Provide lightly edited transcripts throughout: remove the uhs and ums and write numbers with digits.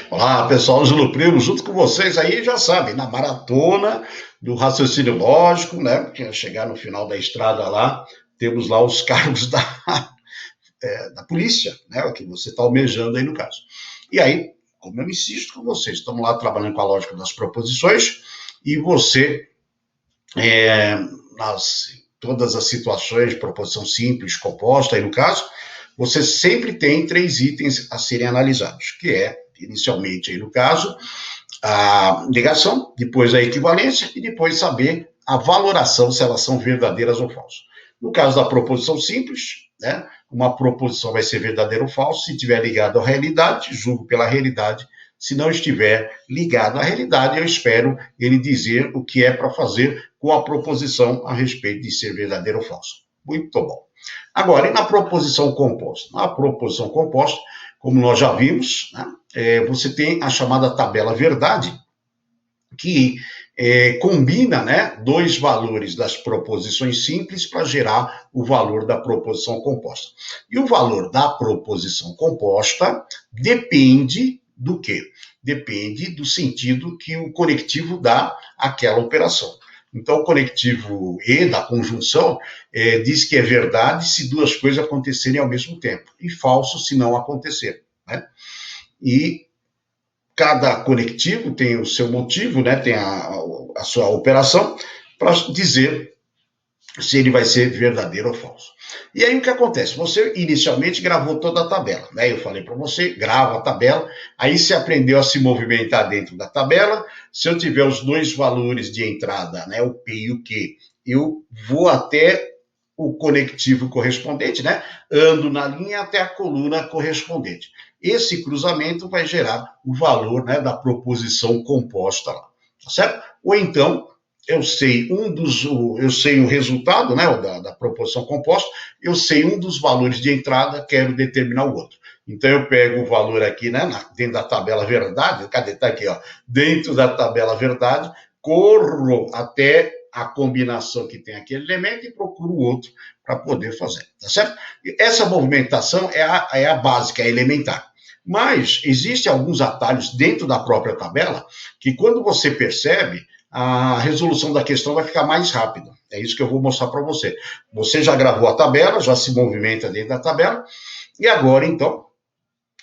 Olá, pessoal, Ângelo Primo, junto com vocês aí, já sabem, na maratona do raciocínio lógico, né? Porque chegar no final da estrada lá, temos lá os cargos da polícia, né? O que você está almejando aí no caso. E aí, como eu insisto com vocês, estamos lá trabalhando com a lógica das proposições e você, nas todas as situações, proposição simples, composta aí no caso, você sempre tem três itens a serem analisados, que é, inicialmente aí no caso, a negação, depois a equivalência e depois saber a valoração se elas são verdadeiras ou falsas. No caso da proposição simples, né, uma proposição vai ser verdadeira ou falsa se estiver ligado à realidade, julgo pela realidade. Se não estiver ligado à realidade, eu espero ele dizer o que é para fazer com a proposição a respeito de ser verdadeira ou falsa. Muito bom. Agora, e na proposição composta? Na proposição composta, como nós já vimos, né, você tem a chamada tabela verdade, que combina, né, dois valores das proposições simples para gerar o valor da proposição composta. E o valor da proposição composta depende do quê? Depende do sentido que o conectivo dá àquela operação. Então, o conectivo E da conjunção diz que é verdade se duas coisas acontecerem ao mesmo tempo, e falso se não acontecer, né? E cada conectivo tem o seu motivo, né? Tem a sua operação para dizer se ele vai ser verdadeiro ou falso. E aí o que acontece? Você inicialmente gravou toda a tabela, né? Eu falei para você, grava a tabela, aí você aprendeu a se movimentar dentro da tabela. Se eu tiver os dois valores de entrada, né, o P e o Q, eu vou até o conectivo correspondente, né? Ando na linha até a coluna correspondente. Esse cruzamento vai gerar o valor, né, da proposição composta lá, tá certo? Ou então eu sei eu sei o resultado, né, da proposição composta, eu sei um dos valores de entrada, quero determinar o outro. Então eu pego o valor aqui, né, dentro da tabela verdade, cadê? Tá aqui, ó, dentro da tabela verdade, corro até a combinação que tem aquele elemento e procuro o outro para poder fazer, tá certo? Essa movimentação é a básica, é a elementar. Mas existem alguns atalhos dentro da própria tabela que, quando você percebe, a resolução da questão vai ficar mais rápida. É isso que eu vou mostrar para você. Você já gravou a tabela, já se movimenta dentro da tabela, e agora, então,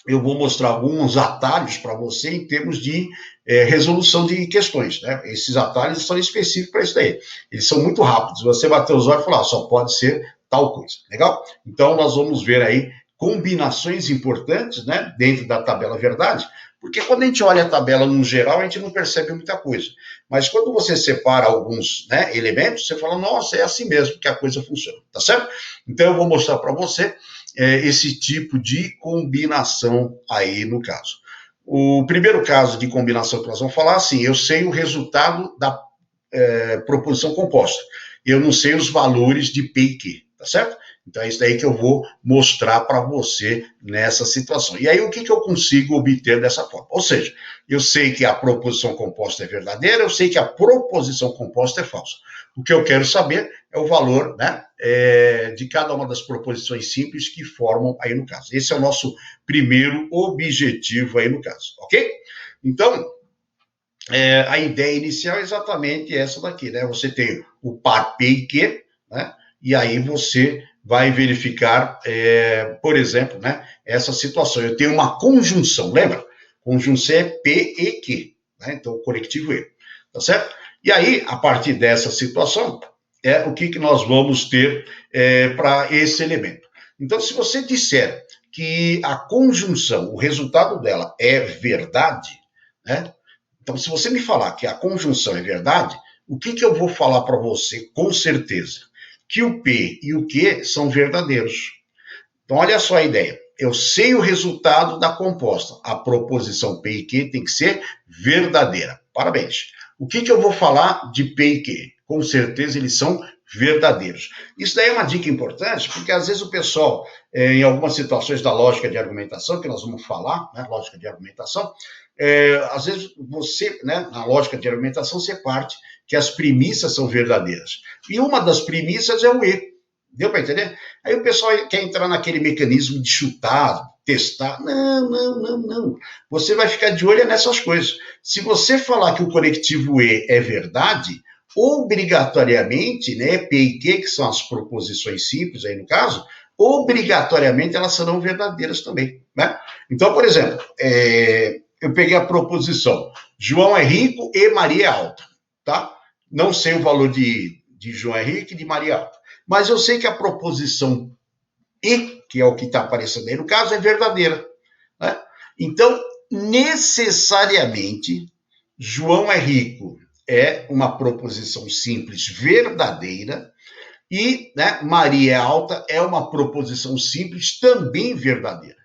eu vou mostrar alguns atalhos para você em termos de resolução de questões, né? Esses atalhos são específicos para isso daí. Eles são muito rápidos. Você bater os olhos e falar, só pode ser tal coisa. Legal? Então, nós vamos ver aí combinações importantes, né, dentro da tabela verdade, porque quando a gente olha a tabela no geral, a gente não percebe muita coisa. Mas quando você separa alguns, né, elementos, você fala, nossa, é assim mesmo que a coisa funciona, tá certo? Então, eu vou mostrar para você esse tipo de combinação aí no caso. O primeiro caso de combinação que nós vamos falar, assim, eu sei o resultado da proposição composta. Eu não sei os valores de P e Q, tá certo? Então é isso daí que eu vou mostrar para você nessa situação. E aí o que eu consigo obter dessa forma? Ou seja, eu sei que a proposição composta é verdadeira, eu sei que a proposição composta é falsa. O que eu quero saber é o valor, né, de cada uma das proposições simples que formam aí no caso. Esse é o nosso primeiro objetivo aí no caso, ok? Então, a ideia inicial é exatamente essa daqui, né? Você tem o par P e Q, né? E aí você vai verificar, por exemplo, né, essa situação. Eu tenho uma conjunção, lembra? Conjunção é P e Q, né? Então, o conectivo E, tá certo? E aí, a partir dessa situação, o que nós vamos ter para esse elemento. Então, se você disser que a conjunção, o resultado dela é verdade, né? Então, se você me falar que a conjunção é verdade, o que eu vou falar para você com certeza? Que o P e o Q são verdadeiros. Então, olha só a ideia. Eu sei o resultado da composta. A proposição P e Q tem que ser verdadeira. Parabéns. O que eu vou falar de P e Q? Com certeza eles são verdadeiros. Isso daí é uma dica importante, porque às vezes o pessoal, em algumas situações da lógica de argumentação, que nós vamos falar, né, lógica de argumentação, às vezes você, né, na lógica de argumentação, você parte que as premissas são verdadeiras. E uma das premissas é o E. Deu para entender? Aí o pessoal quer entrar naquele mecanismo de chutar, testar. Não, não, não, não. Você vai ficar de olho nessas coisas. Se você falar que o conectivo E é verdade, obrigatoriamente, né, P e Q, que são as proposições simples aí no caso, obrigatoriamente elas serão verdadeiras também, né? Então, por exemplo, eu peguei a proposição João é rico e Maria é alta, tá? Não sei o valor de João é rico e de Maria é alta, mas eu sei que a proposição E, que é o que está aparecendo aí no caso, é verdadeira, né? Então, necessariamente, João é rico é uma proposição simples verdadeira e, né, Maria é alta é uma proposição simples também verdadeira.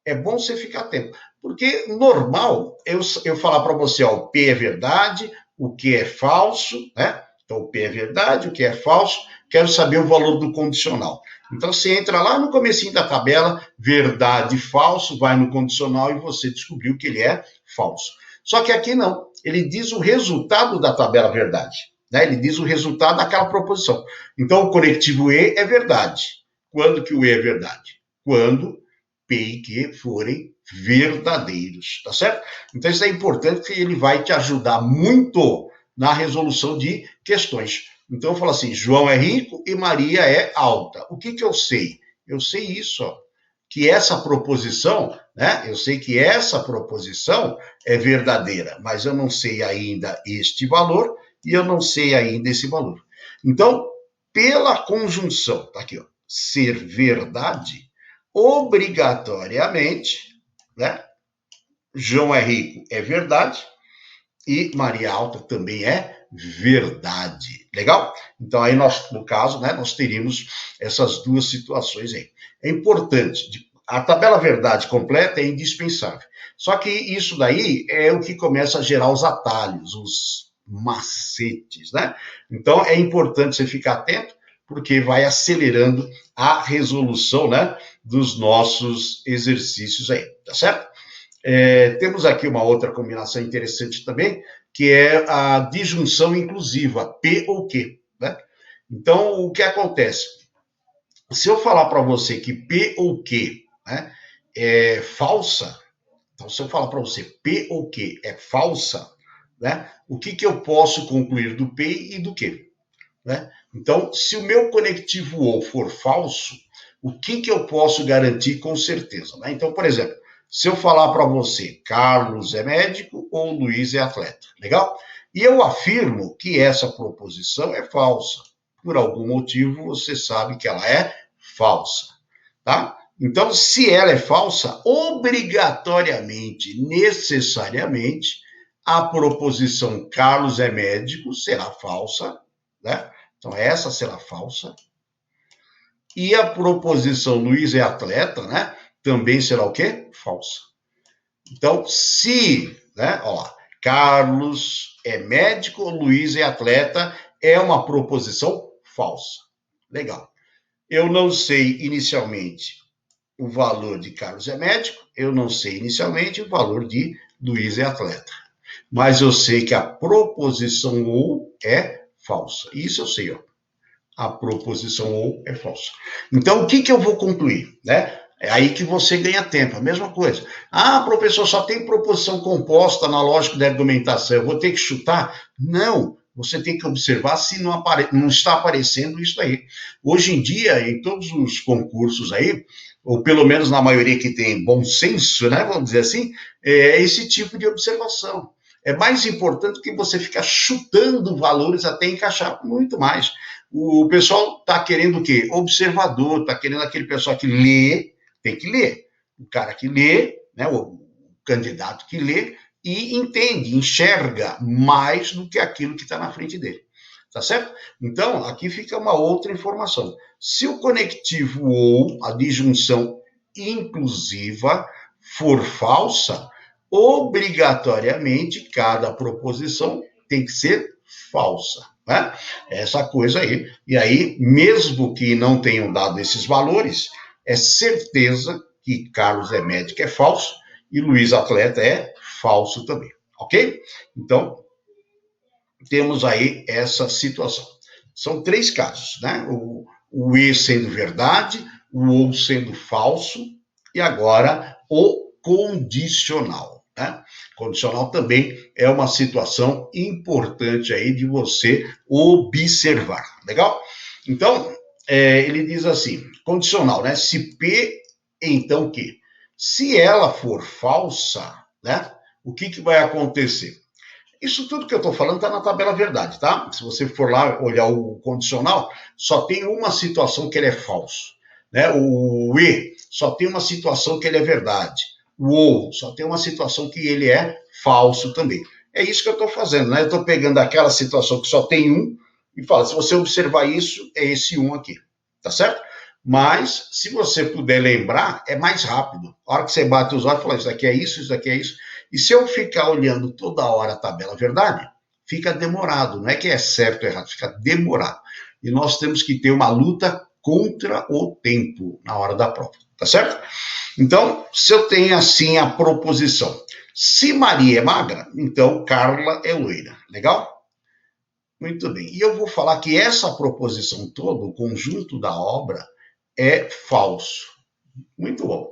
É bom você ficar atento, porque normal eu falar para você, ó, o P é verdade, o que é falso, né? Então, o P é verdade, o que é falso, quero saber o valor do condicional. Então, você entra lá no comecinho da tabela, verdade e falso, vai no condicional e você descobriu que ele é falso. Só que aqui não, ele diz o resultado da tabela verdade, né? Ele diz o resultado daquela proposição. Então, o conectivo E é verdade. Quando que o E é verdade? Quando P e Q forem verdadeiros, tá certo? Então, isso é importante que ele vai te ajudar muito na resolução de questões. Então, eu falo assim, João é rico e Maria é alta. O que eu sei? Eu sei isso, ó, que essa proposição, né? Eu sei que essa proposição é verdadeira, mas eu não sei ainda este valor e eu não sei ainda esse valor. Então, pela conjunção, tá aqui, ó, ser verdade, obrigatoriamente, né? João é rico é verdade e Maria Alta também é verdade. Legal? Então aí nós, no caso, né, nós teríamos essas duas situações aí. É importante, a tabela verdade completa é indispensável. Só que isso daí é o que começa a gerar os atalhos, os macetes, né? Então é importante você ficar atento, porque vai acelerando a resolução, né, dos nossos exercícios aí, tá certo? Temos aqui uma outra combinação interessante também, que é a disjunção inclusiva, P ou Q, né? Então, o que acontece? Se eu falar para você que P ou Q, né, é falsa, então se eu falar para você P ou Q é falsa, né, o que eu posso concluir do P e do Q? Né? Então, se o meu conectivo ou for falso, o que eu posso garantir com certeza? Né? Então, por exemplo, se eu falar para você, Carlos é médico ou Luiz é atleta, legal? E eu afirmo que essa proposição é falsa. Por algum motivo, você sabe que ela é falsa, tá? Então, se ela é falsa, obrigatoriamente, necessariamente, a proposição Carlos é médico será falsa, né? Então, essa será falsa. E a proposição Luiz é atleta, né? Também será o quê? Falsa. Então, se, né? Ó, Carlos é médico, Luiz é atleta, é uma proposição falsa. Legal. Eu não sei inicialmente o valor de Carlos é médico, eu não sei inicialmente o valor de Luiz é atleta. Mas eu sei que a proposição ou é falsa. Isso eu sei, ó. A proposição ou é falsa. Então, o que eu vou concluir? Né? É aí que você ganha tempo, a mesma coisa. Ah, professor, só tem proposição composta na lógica da argumentação, eu vou ter que chutar? Não, você tem que observar se não está aparecendo isso aí. Hoje em dia, em todos os concursos aí, ou pelo menos na maioria que tem bom senso, né, vamos dizer assim, é esse tipo de observação. É mais importante que você ficar chutando valores até encaixar muito mais. O pessoal está querendo o quê? Observador, está querendo aquele pessoal que lê, tem que ler. O cara que lê, né, o candidato que lê e entende, enxerga mais do que aquilo que está na frente dele. Tá certo? Então, aqui fica uma outra informação. Se o conectivo ou a disjunção inclusiva for falsa, obrigatoriamente cada proposição tem que ser falsa. Né? Essa coisa aí. E aí, mesmo que não tenham dado esses valores, é certeza que Carlos é médico é falso e Luiz atleta é falso também. Ok? Então, temos aí essa situação. São três casos, né? o e sendo verdade, o ou sendo falso, e agora o condicional, né? Condicional também é uma situação importante aí de você observar, legal? Então, ele diz assim, condicional, né? Se P, então Q. Se ela for falsa, né? O que vai acontecer? Isso tudo que eu estou falando está na tabela verdade, tá? Se você for lá olhar o condicional, só tem uma situação que ele é falso, né? O e só tem uma situação que ele é verdade. O ou só tem uma situação que ele é falso também. É isso que eu estou fazendo, né? Eu estou pegando aquela situação que só tem um e falo, se você observar isso, é esse um aqui, tá certo? Mas, se você puder lembrar, é mais rápido. A hora que você bate os olhos e fala, isso daqui é isso, isso daqui é isso. E se eu ficar olhando toda hora a tabela verdade, fica demorado. Não é que é certo ou errado, fica demorado. E nós temos que ter uma luta contra o tempo na hora da prova, tá certo? Então, se eu tenho assim a proposição, se Maria é magra, então Carla é loira. Legal? Muito bem. E eu vou falar que essa proposição toda, o conjunto da obra, é falso. Muito bom.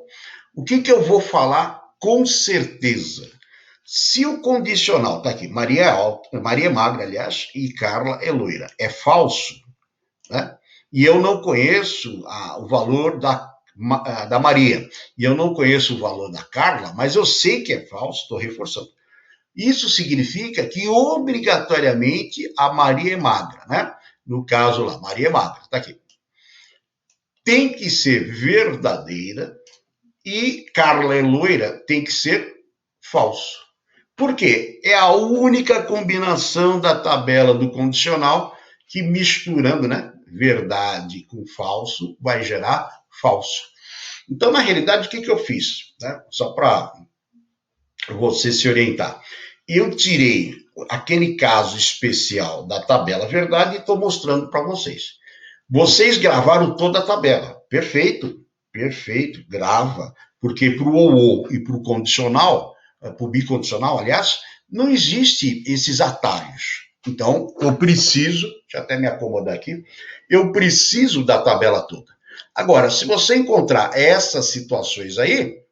O que eu vou falar com certeza? Se o condicional está aqui, Maria é alta, Maria é magra, aliás, e Carla é loira, é falso, né? E eu não conheço o valor da Maria, e eu não conheço o valor da Carla, mas eu sei que é falso, estou reforçando. Isso significa que obrigatoriamente a Maria é magra, né? No caso lá, Maria é magra, está aqui. Tem que ser verdadeira e Carla é loira tem que ser falso. Por quê? É a única combinação da tabela do condicional que misturando, né, verdade com falso vai gerar falso. Então, na realidade, o que eu fiz? Né? Só para você se orientar. Eu tirei aquele caso especial da tabela verdade e estou mostrando para vocês. Vocês gravaram toda a tabela. Perfeito, perfeito, grava. Porque para o ou e para o condicional, para o bicondicional, aliás, não existe esses atalhos. Então, eu preciso, deixa eu até me acomodar aqui, eu preciso da tabela toda. Agora, se você encontrar essas situações aí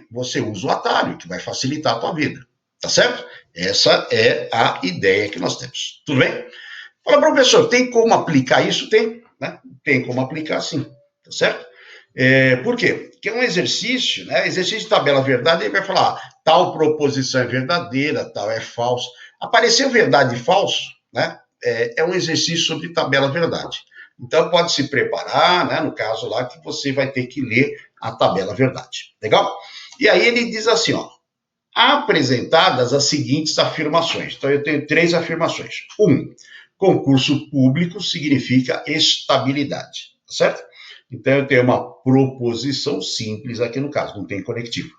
você usa o atalho, que vai facilitar a tua vida. Tá certo? Essa é a ideia que nós temos. Tudo bem? Fala, professor, tem como aplicar isso? Tem, né? Tem como aplicar sim, tá certo? Por quê? Porque é um exercício, né? Exercício de tabela verdade, ele vai falar, tal proposição é verdadeira, tal é falso. Apareceu verdade e falso, né? É um exercício sobre tabela verdade. Então, pode se preparar, né? No caso lá, que você vai ter que ler a tabela verdade. Legal? E aí ele diz assim, ó, apresentadas as seguintes afirmações. Então, eu tenho 3 afirmações. 1. Concurso público significa estabilidade, tá certo? Então, eu tenho uma proposição simples aqui no caso, não tem conectivo.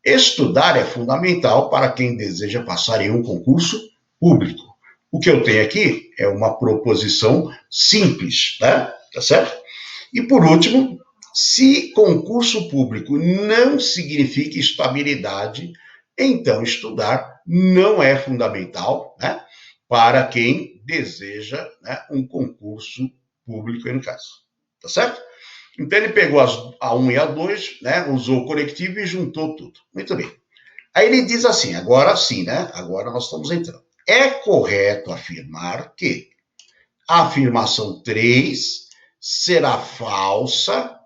Estudar é fundamental para quem deseja passar em um concurso público. O que eu tenho aqui é uma proposição simples, né? Tá certo? E por último, se concurso público não significa estabilidade, então estudar não é fundamental, né? Para quem deseja, né, um concurso público, no caso. Tá certo? Então, ele pegou a 1 e a 2, né, usou o conectivo e juntou tudo. Muito bem. Aí ele diz assim, agora sim, né? Agora nós estamos entrando. É correto afirmar que a afirmação 3 será falsa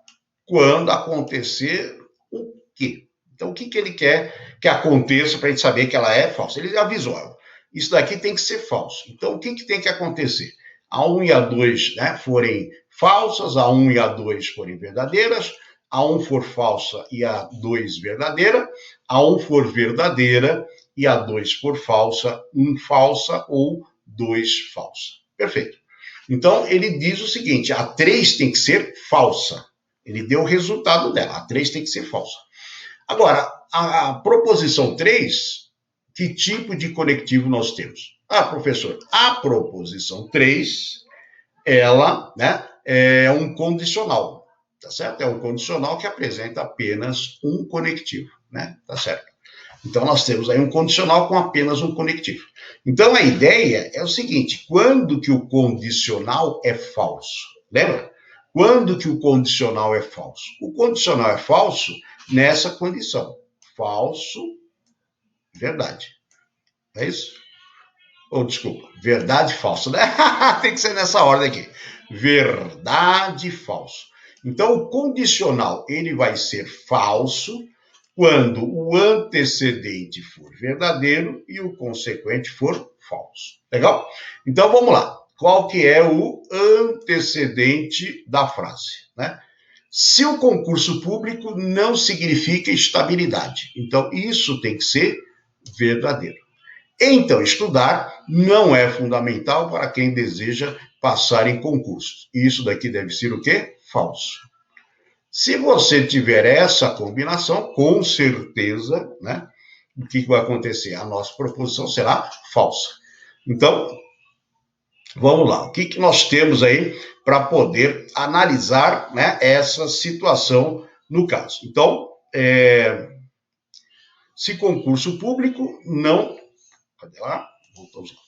quando acontecer o quê? Então, o que ele quer que aconteça para a gente saber que ela é falsa? Ele avisou, isso daqui tem que ser falso. Então, o que tem que acontecer? A 1 e a 2, né, forem falsas, a 1 e a 2 forem verdadeiras, a 1 for falsa e a 2 verdadeira, a 1 for verdadeira e a 2 for falsa, 1 falsa ou 2 falsa. Perfeito. Então, ele diz o seguinte, a 3 tem que ser falsa. Ele deu o resultado dela, a 3 tem que ser falsa. Agora, a proposição 3, que tipo de conectivo nós temos? Professor, a proposição 3, ela, né, é um condicional, tá certo? É um condicional que apresenta apenas um conectivo, né? Tá certo? Então, nós temos aí um condicional com apenas um conectivo. Então, a ideia é o seguinte, quando que o condicional é falso? Lembra? Quando que o condicional é falso? O condicional é falso nessa condição. Falso, verdade. É isso? Ou, desculpa, verdade, falso, né? Tem que ser nessa ordem aqui. Verdade, falso. Então, o condicional, ele vai ser falso quando o antecedente for verdadeiro e o consequente for falso. Legal? Então, vamos lá. Qual que é o antecedente da frase, né? Se o concurso público não significa estabilidade. Então, isso tem que ser verdadeiro. Então, estudar não é fundamental para quem deseja passar em concursos. Isso daqui deve ser o quê? Falso. Se você tiver essa combinação, com certeza, né, o que vai acontecer? A nossa proposição será falsa. Então, vamos lá. O que nós temos aí para poder analisar, né, essa situação no caso? Então, se concurso público não... Cadê lá? Voltamos lá.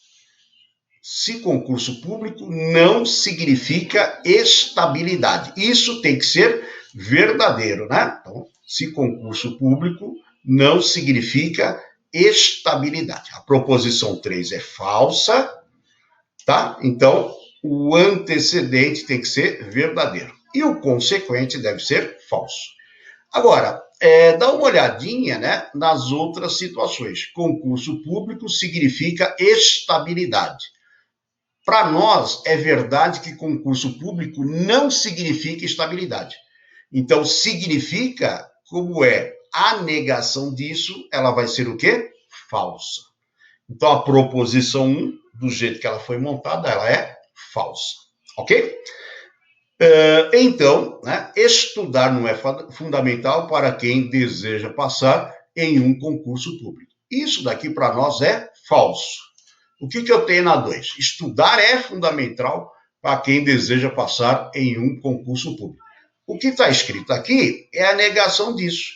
Se concurso público não significa estabilidade. Isso tem que ser verdadeiro, né? Então, se concurso público não significa estabilidade. A proposição 3 é falsa, tá? Então, o antecedente tem que ser verdadeiro. E o consequente deve ser falso. Agora, dá uma olhadinha, né, nas outras situações. Concurso público significa estabilidade. Para nós, é verdade que concurso público não significa estabilidade. Então, significa, como é a negação disso, ela vai ser o quê? Falsa. Então, a proposição 1, do jeito que ela foi montada, ela é falsa. Ok? Então, né, estudar não é fundamental para quem deseja passar em um concurso público. Isso daqui, para nós, é falso. O que eu tenho na 2? Estudar é fundamental para quem deseja passar em um concurso público. O que está escrito aqui é a negação disso.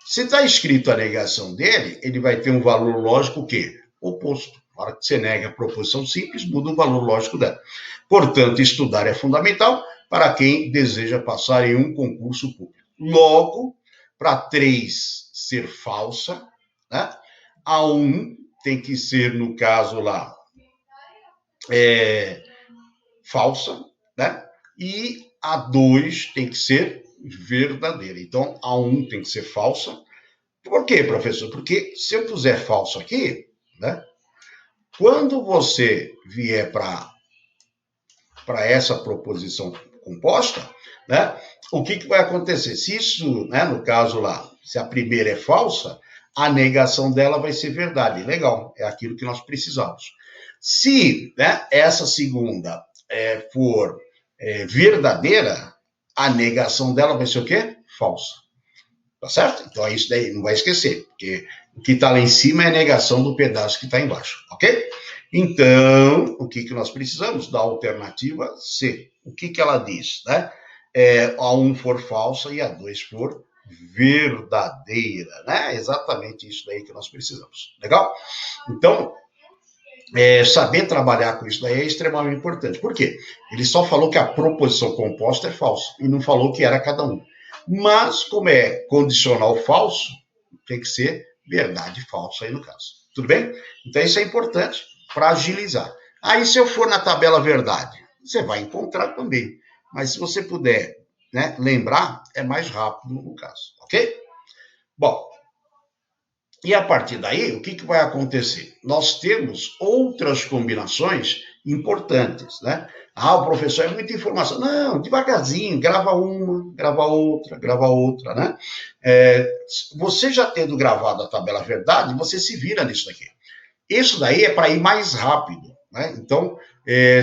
Se está escrito a negação dele, ele vai ter um valor lógico o quê? Oposto. Na hora que você nega a proposição simples, muda o valor lógico dela. Portanto, estudar é fundamental para quem deseja passar em um concurso público. Logo, para 3 ser falsa, né? A 1 tem que ser, no caso lá, falsa, né? E a 2 tem que ser verdadeira. Então, a 1 tem que ser falsa. Por quê, professor? Porque se eu puser falso aqui, né? Quando você vier para essa proposição composta, né? O que vai acontecer? Se isso, né, no caso lá, se a primeira é falsa, a negação dela vai ser verdade. Legal, é aquilo que nós precisamos. Se, né, essa segunda for verdadeira, a negação dela vai ser o quê? Falsa. Tá certo? Então é isso daí, não vai esquecer, porque o que está lá em cima é a negação do pedaço que está embaixo, ok? Então, o que nós precisamos? Da alternativa C. O que ela diz, né? A 1 for falsa e a 2 for verdadeira, né? Exatamente isso daí que nós precisamos. Legal? Então, saber trabalhar com isso daí é extremamente importante. Por quê? Ele só falou que a proposição composta é falsa e não falou que era cada um. Mas, como é condicional falso, tem que ser verdade falsa aí no caso. Tudo bem? Então, isso é importante para agilizar. Aí, se eu for na tabela verdade, você vai encontrar também. Mas, se você puder, né, lembrar, é mais rápido no caso. Ok? Bom, e a partir daí, o que vai acontecer? Nós temos outras combinações importantes, né? O professor, é muita informação. Não, devagarzinho, grava uma, grava outra, né? Você já tendo gravado a tabela verdade, você se vira nisso daqui. Isso daí é para ir mais rápido, né? Então,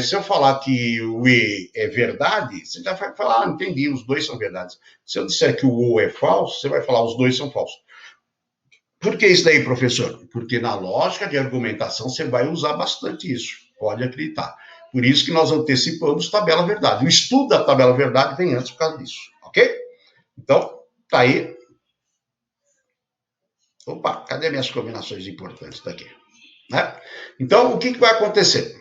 se eu falar que o E é verdade, você já vai falar, entendi, os dois são verdades. Se eu disser que o O é falso, você vai falar, os dois são falsos. Por que isso daí, professor? Porque na lógica de argumentação você vai usar bastante isso, pode acreditar. Por isso que nós antecipamos tabela verdade. O estudo da tabela verdade vem antes por causa disso, ok? Então, tá aí. Opa, cadê minhas combinações importantes daqui? Né? Então, o que vai acontecer?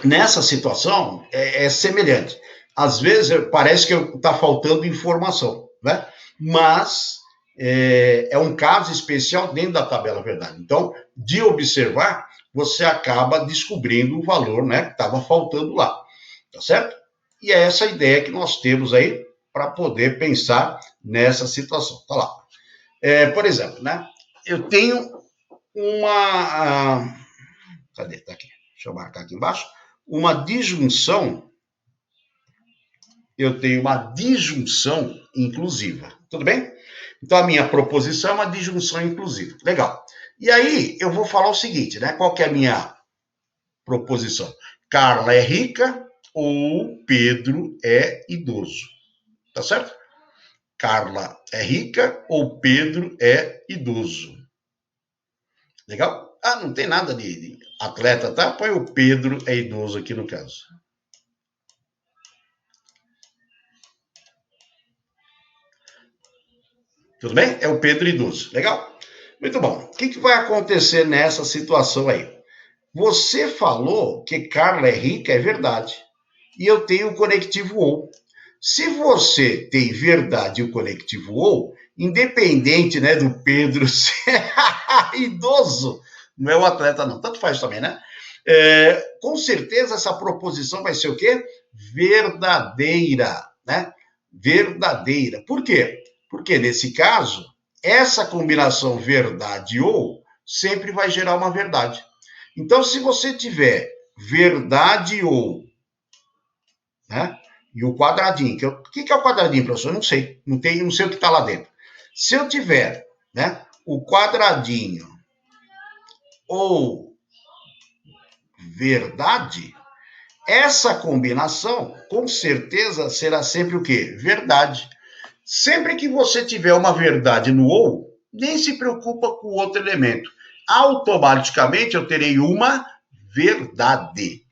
Nessa situação, é semelhante. às vezes parece que está faltando informação, né? Mas é um caso especial dentro da tabela verdade. Então, de observar, você acaba descobrindo o valor, né, que estava faltando lá, tá certo? E é essa ideia que nós temos aí para poder pensar nessa situação. Tá lá. Por exemplo, né? Eu tenho uma. Cadê? Tá aqui. Deixa eu marcar aqui embaixo. Uma disjunção. Eu tenho uma disjunção inclusiva. Tudo bem? Então, a minha proposição é uma disjunção inclusiva. Legal. E aí, eu vou falar o seguinte, né? Qual que é a minha proposição? Carla é rica ou Pedro é idoso. Tá certo? Carla é rica ou Pedro é idoso. Legal? Ah, não tem nada de atleta, tá? Põe o Pedro é idoso aqui no caso. Tudo bem? É o Pedro idoso. Legal? Muito bom. O que vai acontecer nessa situação aí? Você falou que Carla é rica, é verdade. E eu tenho o conectivo ou. Se você tem verdade e o conectivo ou, independente, né, do Pedro ser idoso, não é o atleta não, tanto faz também, né? Com certeza essa proposição vai ser o quê? Verdadeira, né? Verdadeira. Por quê? Porque nesse caso, essa combinação verdade ou sempre vai gerar uma verdade. Então, se você tiver verdade ou, né? E o quadradinho, o que é o quadradinho, professor? Eu não sei, não sei o que está lá dentro. Se eu tiver, né, o quadradinho ou verdade, essa combinação, com certeza, será sempre o quê? Verdade. Sempre que você tiver uma verdade no ou, nem se preocupa com o outro elemento. Automaticamente eu terei uma verdade.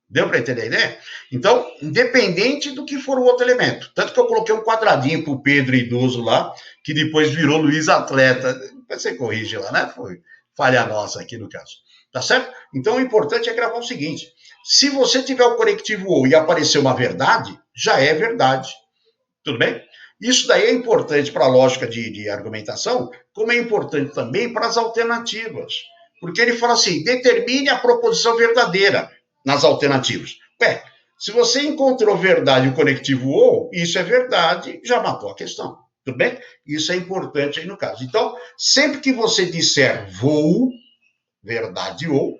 Deu para entender a ideia? Então, independente do que for o outro elemento. Tanto que eu coloquei um quadradinho para o Pedro idoso lá, que depois virou Luiz atleta. Depois você corrige lá, né? Foi falha nossa aqui no caso. Tá certo? Então, o importante é gravar o seguinte. Se você tiver o conectivo ou e aparecer uma verdade, já é verdade. Tudo bem? Isso daí é importante para a lógica de argumentação, como é importante também para as alternativas. Porque ele fala assim, determine a proposição verdadeira nas alternativas. Ué, se você encontrou verdade o conectivo ou, isso é verdade, já matou a questão. Tudo bem? Isso é importante aí no caso. Então, sempre que você disser vou, verdade ou,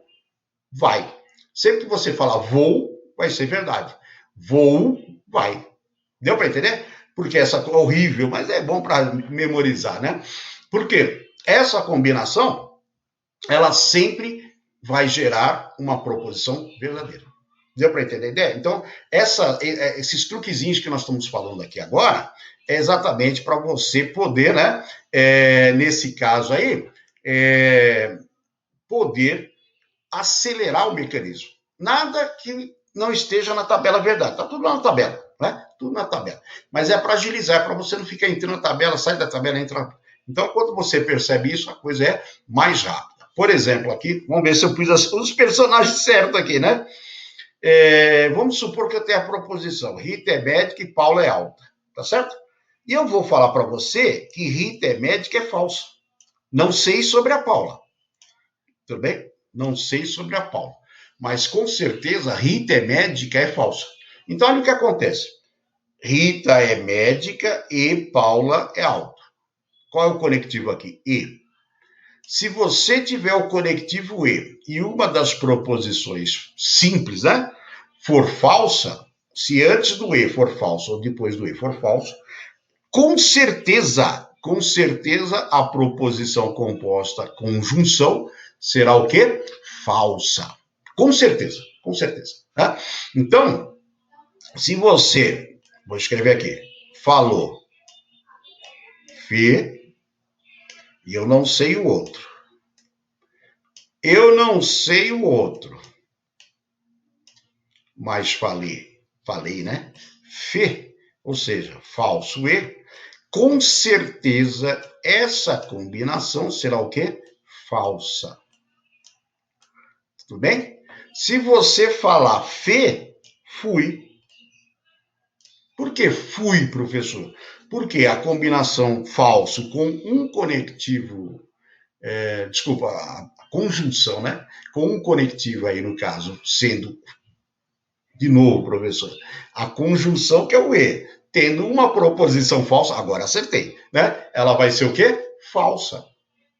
vai. Sempre que você falar vou, vai ser verdade. Vou, vai. Deu para entender? Porque essa é horrível, mas é bom para memorizar, né? Porque essa combinação, ela sempre vai gerar uma proposição verdadeira. Deu para entender a ideia? Então, esses truquezinhos que nós estamos falando aqui agora, é exatamente para você poder, né, nesse caso aí, poder acelerar o mecanismo. Nada que não esteja na tabela verdade. Está tudo lá na tabela, né? Tudo na tabela. Mas é para agilizar, é para você não ficar entrando na tabela, sai da tabela, entra. Então, quando você percebe isso, a coisa é mais rápida. Por exemplo, aqui, vamos ver se eu pus os personagens certos aqui, né? Vamos supor que eu tenho a proposição Rita é médica e Paula é alta, tá certo? E eu vou falar para você que Rita é médica é falsa. Não sei sobre a Paula. Tudo bem? Não sei sobre a Paula. Mas com certeza Rita é médica é falsa. Então olha o que acontece. Rita é médica e Paula é alta. Qual é o conectivo aqui? E. Se você tiver o conectivo e uma das proposições simples, né, for falsa, se antes do e for falso ou depois do e for falso, com certeza a proposição composta conjunção será o quê? Falsa. Com certeza, com certeza. Tá? Então, se você, vou escrever aqui, falou Fê e eu não sei o outro. Eu não sei o outro, mas falei, né? Fê, ou seja, falso e, com certeza essa combinação será o quê? Falsa. Tudo bem? Se você falar Fê, fui. Por que fui, professor? Porque a combinação falso com um conectivo, a conjunção, né? Com um conectivo aí, no caso, sendo, de novo, professor, a conjunção que é o E, tendo uma proposição falsa, agora acertei, né? Ela vai ser o quê? Falsa.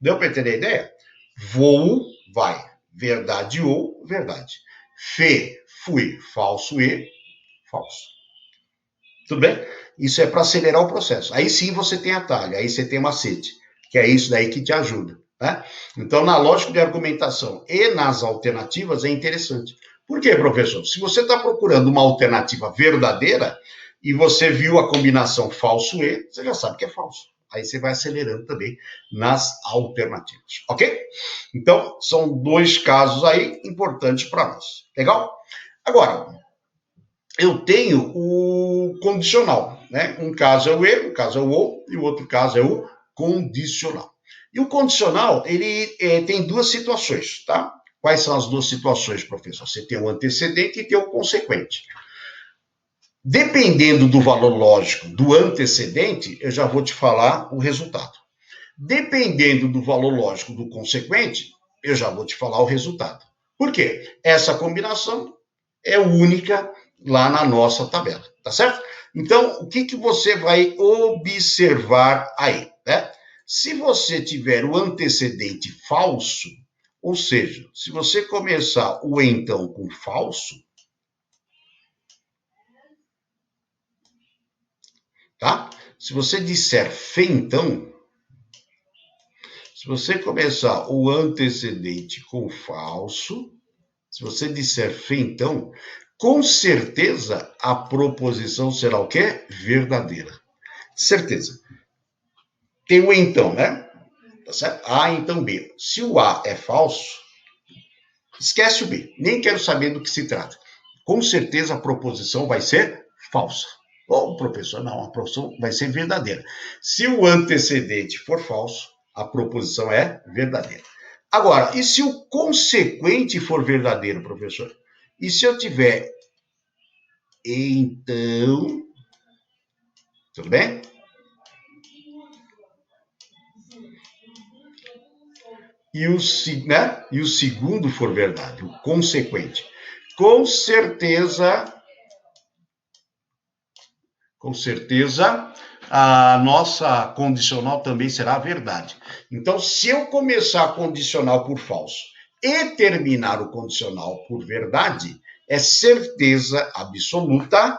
Deu para entender a ideia? Vou, vai. Verdade ou verdade. Fê, fui. Falso e falso. Tudo bem? Isso é para acelerar o processo. Aí sim você tem atalho, aí você tem macete, que é isso daí que te ajuda. Né? Então, na lógica de argumentação e nas alternativas é interessante. Por quê, professor? Se você está procurando uma alternativa verdadeira e você viu a combinação falso e, você já sabe que é falso. Aí você vai acelerando também nas alternativas, ok? Então, são dois casos aí importantes para nós. Legal? Agora, eu tenho o condicional, né? Um caso é o e, um caso é o ou, e o outro caso é o condicional. E o condicional, ele tem duas situações, tá? Quais são as duas situações, professor? Você tem o antecedente e tem o consequente. Dependendo do valor lógico do antecedente, eu já vou te falar o resultado. Dependendo do valor lógico do consequente, eu já vou te falar o resultado. Por quê? Essa combinação é única lá na nossa tabela, tá certo? Então, o que você vai observar aí, né? Se você tiver o antecedente falso, ou seja, se você começar o então com falso, tá? Se você disser fentão, se você começar o antecedente com falso, se você disser fentão, com certeza a proposição será o quê? Verdadeira. Certeza. Tem o então, né? Tá certo? A, então B. Se o A é falso, esquece o B. Nem quero saber do que se trata. Com certeza a proposição vai ser falsa. Ou, professor, não, a proposição vai ser verdadeira. Se o antecedente for falso, a proposição é verdadeira. Agora, e se o consequente for verdadeiro, professor? E se eu tiver então, tudo bem? E o segundo for verdade, o consequente. Com certeza, a nossa condicional também será verdade. Então, se eu começar a condicional por falso e terminar o condicional por verdade, é certeza absoluta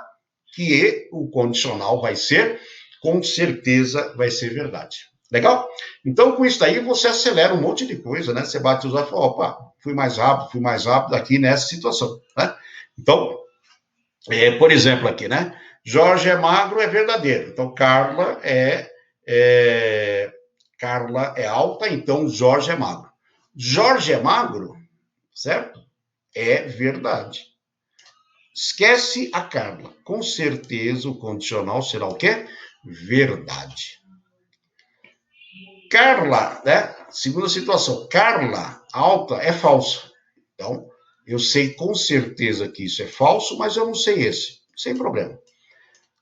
que o condicional vai ser, com certeza, vai ser verdade. Legal? Então, com isso aí, você acelera um monte de coisa, né? Você bate os olhos e fala, opa, fui mais rápido aqui nessa situação, né? Então, por exemplo, aqui, né? Jorge é magro, é verdadeiro. Então, Carla é alta, então Jorge é magro. Jorge é magro, certo? É verdade. Esquece a Carla. Com certeza o condicional será o quê? Verdade. Carla, né? Segunda situação. Carla, alta, é falsa. Então, eu sei com certeza que isso é falso, mas eu não sei esse. Sem problema.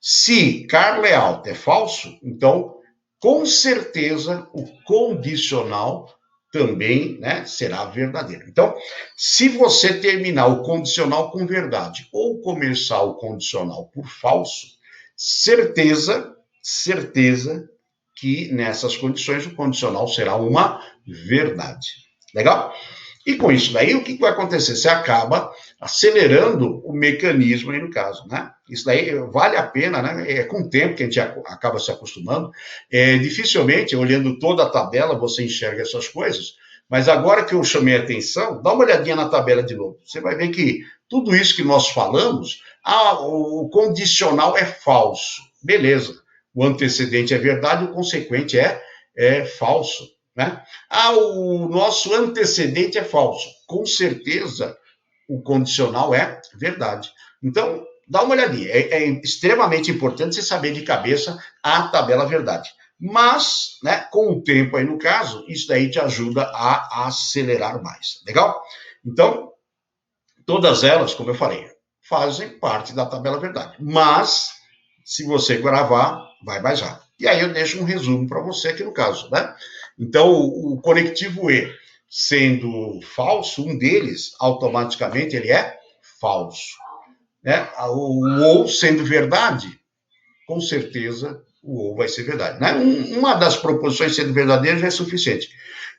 Se Carla é alta é falso, então, com certeza, o condicional também, né, será verdadeiro. Então, se você terminar o condicional com verdade ou começar o condicional por falso, certeza que nessas condições o condicional será uma verdade. Legal? E com isso daí, o que vai acontecer? Você acaba acelerando o mecanismo aí no caso, né? Isso daí vale a pena, né? É com o tempo que a gente acaba se acostumando. Dificilmente, olhando toda a tabela, você enxerga essas coisas, mas agora que eu chamei a atenção, dá uma olhadinha na tabela de novo. Você vai ver que tudo isso que nós falamos, o condicional é falso. Beleza. O antecedente é verdade, o consequente é falso. Né? O nosso antecedente é falso. Com certeza, o condicional é verdade. Então, dá uma olhadinha. É extremamente importante você saber de cabeça a tabela verdade. Mas, né, com o tempo aí no caso, isso daí te ajuda a acelerar mais. Legal? Então, todas elas, como eu falei, fazem parte da tabela verdade. Mas Se você gravar, vai mais rápido. E aí eu deixo um resumo para você aqui no caso, né? Então, o conectivo E sendo falso, um deles, automaticamente ele é falso. Né? O ou sendo verdade, com certeza o ou vai ser verdade. Né? Uma das proposições sendo verdadeira já é suficiente.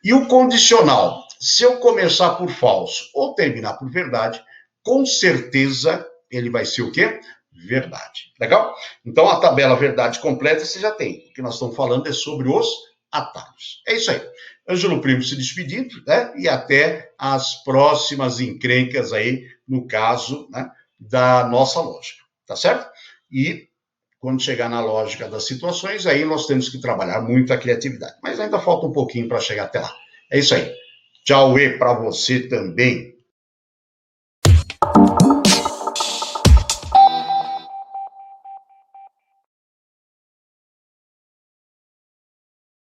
E o condicional, se eu começar por falso ou terminar por verdade, com certeza ele vai ser o quê? Verdade. Legal? Então a tabela verdade completa você já tem. O que nós estamos falando é sobre os atalhos. É isso aí. Ângelo Primo se despedindo, né? E até as próximas encrencas aí, no caso, né, da nossa lógica. Tá certo? E quando chegar na lógica das situações, aí nós temos que trabalhar muito a criatividade. Mas ainda falta um pouquinho para chegar até lá. É isso aí. Tchau, e para você também.